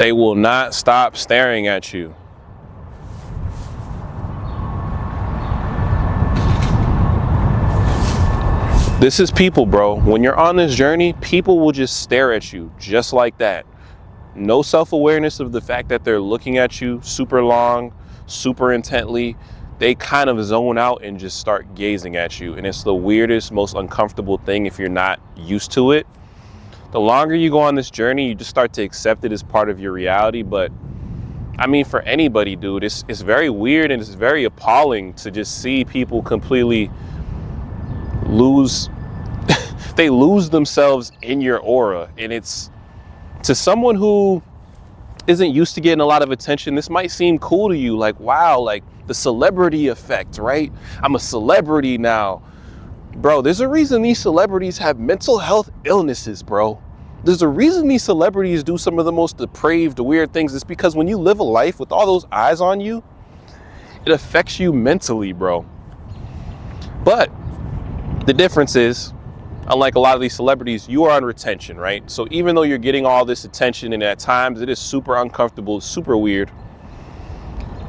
They will not stop staring at you. This is people, bro. When you're on this journey, people will just stare at you just like that. No self-awareness of the fact that they're looking at you super long, super intently. They kind of zone out and just start gazing at you. And it's the weirdest, most uncomfortable thing if you're not used to it. The longer you go on this journey, you just start to accept it as part of your reality. But I mean, for anybody, dude, it's very weird and it's very appalling to just see people completely lose they lose themselves in your aura. And it's, to someone who isn't used to getting a lot of attention, this might seem cool to you, like, wow, like the celebrity effect, right? I'm a celebrity now. Bro, there's a reason these celebrities have mental health illnesses, bro. There's a reason these celebrities do some of the most depraved, weird things. It's because when you live a life with all those eyes on you, it affects you mentally, bro. But the difference is, unlike a lot of these celebrities, you are on retention, right? So even though you're getting all this attention, and at times it is super uncomfortable, super weird,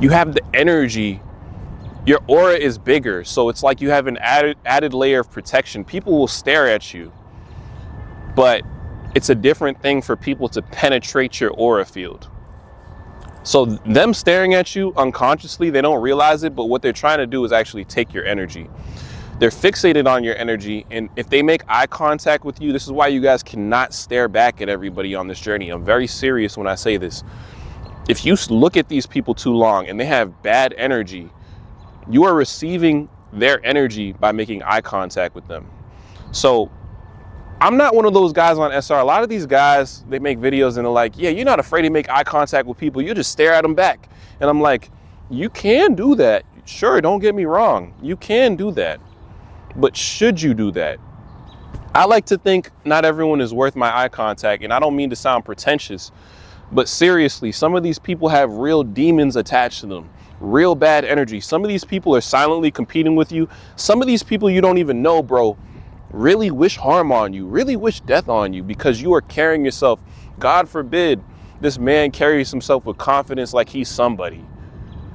you have the energy, your aura is bigger. So it's like you have an added layer of protection. People will stare at you, but it's a different thing for people to penetrate your aura field. So them staring at you unconsciously, they don't realize it, but what they're trying to do is actually take your energy. They're fixated on your energy, and if they make eye contact with you, this is why you guys cannot stare back at everybody on this journey. I'm very serious when I say this. If you look at these people too long and they have bad energy, you are receiving their energy by making eye contact with them. So I'm not one of those guys on SR. A lot of these guys, they make videos and they're like, yeah, you're not afraid to make eye contact with people. You just stare at them back. And I'm like, you can do that. Sure, don't get me wrong. You can do that. But should you do that? I like to think not everyone is worth my eye contact, and I don't mean to sound pretentious, but seriously, some of these people have real demons attached to them, real bad energy. Some of these people are silently competing with you. Some of these people you don't even know, bro, really wish harm on you, really wish death on you because you are carrying yourself. God forbid this man carries himself with confidence like he's somebody.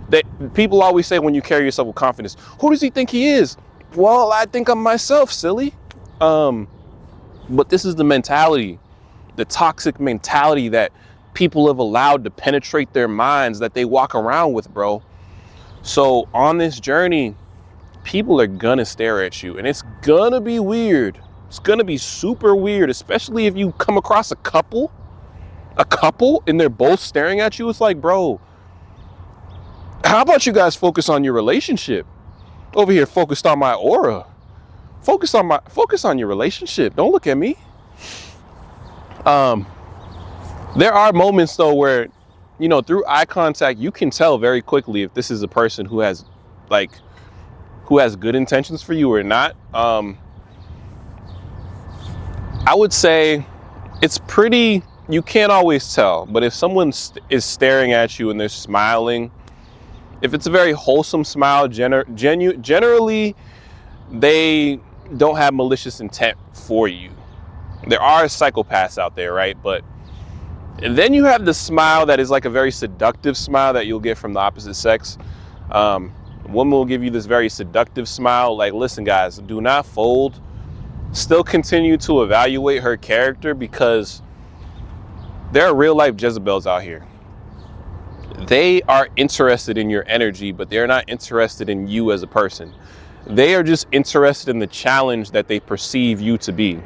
That people always say when you carry yourself with confidence, who does he think he is? Well, I think I'm myself, silly. But this is the mentality, the toxic mentality that people have allowed to penetrate their minds that they walk around with, bro. So on this journey, people are gonna stare at you, and it's gonna be weird. It's gonna be super weird, especially if you come across a couple and they're both staring at you. It's like, bro, how about you guys focus on your relationship? Over here focused on my aura. Focus on your relationship. Don't look at me. There are moments though where, you know, through eye contact, you can tell very quickly if this is a person who has good intentions for you or not. I would say it's pretty, you can't always tell, but if someone is staring at you and they're smiling, if it's a very wholesome smile, generally they don't have malicious intent for you. There are psychopaths out there, right? But then you have the smile that is like a very seductive smile that you'll get from the opposite sex. Woman will give you this very seductive smile. Like, listen, guys, do not fold. Still continue to evaluate her character because there are real life Jezebels out here. They are interested in your energy, but they're not interested in you as a person. They are just interested in the challenge that they perceive you to be.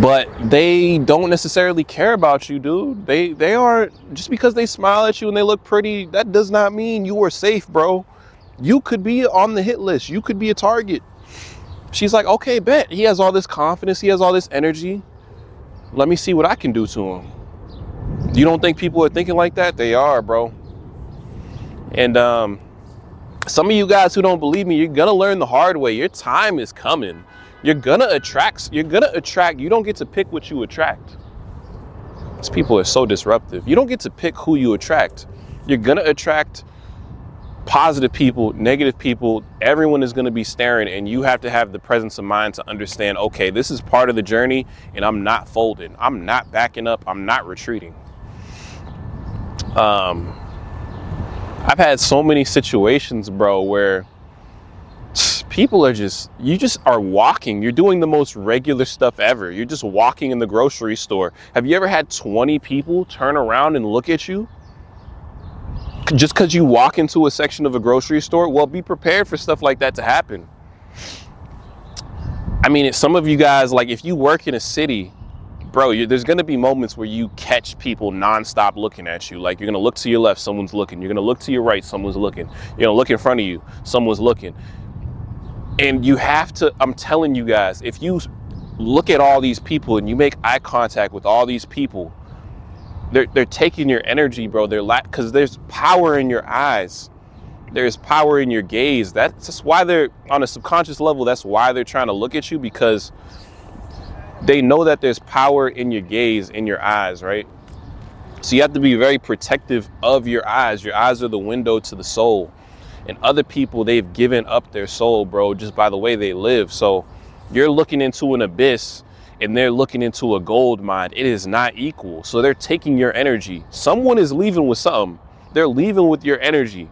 But they don't necessarily care about you, dude. They aren't, just because they smile at you and they look pretty, that does not mean you are safe, bro. You could be on the hit list. You could be a target. She's like, okay, bet. He has all this confidence. He has all this energy. Let me see what I can do to him. You don't think people are thinking like that? They are, bro. And some of you guys who don't believe me, you're gonna learn the hard way. Your time is coming. You're gonna attract. You don't get to pick what you attract. These people are so disruptive. You don't get to pick who you attract. You're gonna attract positive people, negative people, everyone is going to be staring, and you have to have the presence of mind to understand, okay, this is part of the journey and I'm not folding. I'm not backing up. I'm not retreating. I've had so many situations, bro, where people are you just are walking. You're doing the most regular stuff ever. You're just walking in the grocery store. Have you ever had 20 people turn around and look at you? Just because you walk into a section of a grocery store? Well, be prepared for stuff like that to happen. I mean, some of you guys, like if you work in a city, bro, there's going to be moments where you catch people nonstop looking at you. Like you're going to look to your left, someone's looking. You're going to look to your right, someone's looking. You're going to look in front of you, someone's looking. And you have to, I'm telling you guys, if you look at all these people and you make eye contact with all these people, they're taking your energy, bro. Because there's power in your eyes. There's power in your gaze. That's just why they're, on a subconscious level, that's why they're trying to look at you, because they know that there's power in your gaze, in your eyes, right? So you have to be very protective of your eyes. Your eyes are the window to the soul. And other people, they've given up their soul, bro, just by the way they live. So you're looking into an abyss and they're looking into a gold mine. It is not equal. So they're taking your energy. Someone is leaving with something. They're leaving with your energy.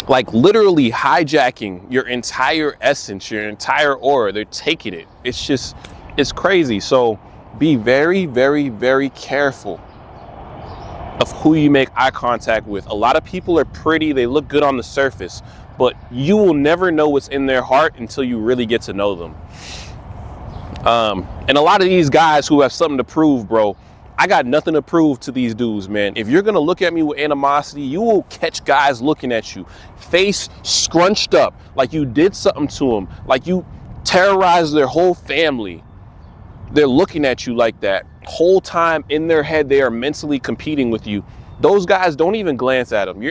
Like literally hijacking your entire essence, your entire aura. They're taking it. It's crazy. So be very, very, very careful of who you make eye contact with. A lot of people are pretty. They look good on the surface, but you will never know what's in their heart until you really get to know them. And a lot of these guys who have something to prove, bro, I got nothing to prove to these dudes, man. If you're going to look at me with animosity, you will catch guys looking at you, face scrunched up, like you did something to them, like you terrorized their whole family. They're looking at you like that. Whole time in their head, they are mentally competing with you. Those guys, don't even glance at them.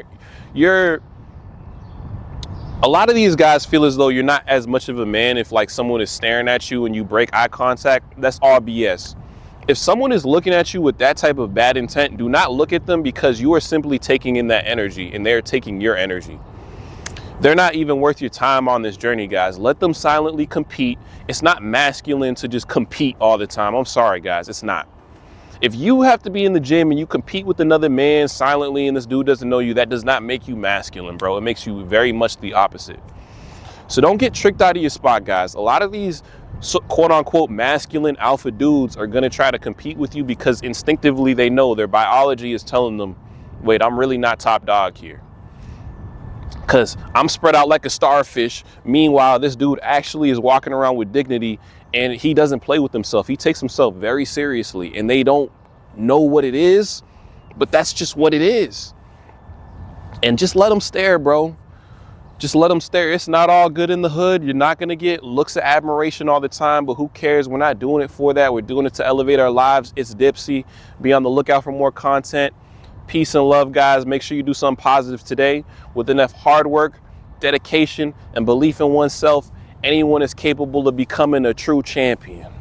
A lot of these guys feel as though you're not as much of a man if like someone is staring at you and you break eye contact. That's all BS. If someone is looking at you with that type of bad intent, do not look at them, because you are simply taking in that energy and they're taking your energy. They're not even worth your time on this journey, guys. Let them silently compete. It's not masculine to just compete all the time. I'm sorry, guys. It's not. If you have to be in the gym and you compete with another man silently and this dude doesn't know you, that does not make you masculine, bro. It makes you very much the opposite. So don't get tricked out of your spot, guys. A lot of these quote unquote masculine alpha dudes are going to try to compete with you because instinctively they know their biology is telling them, wait, I'm really not top dog here, because I'm spread out like a starfish. Meanwhile, this dude actually is walking around with dignity and he doesn't play with himself. He takes himself very seriously, and they don't know what it is, but that's just what it is. And just let them stare, bro. Just let them stare. It's not all good in the hood. You're not going to get looks of admiration all the time, but who cares? We're not doing it for that. We're doing it to elevate our lives. It's Dipsy. Be on the lookout for more content. Peace and love, guys. Make sure you do something positive today. With enough hard work, dedication, and belief in oneself, anyone is capable of becoming a true champion.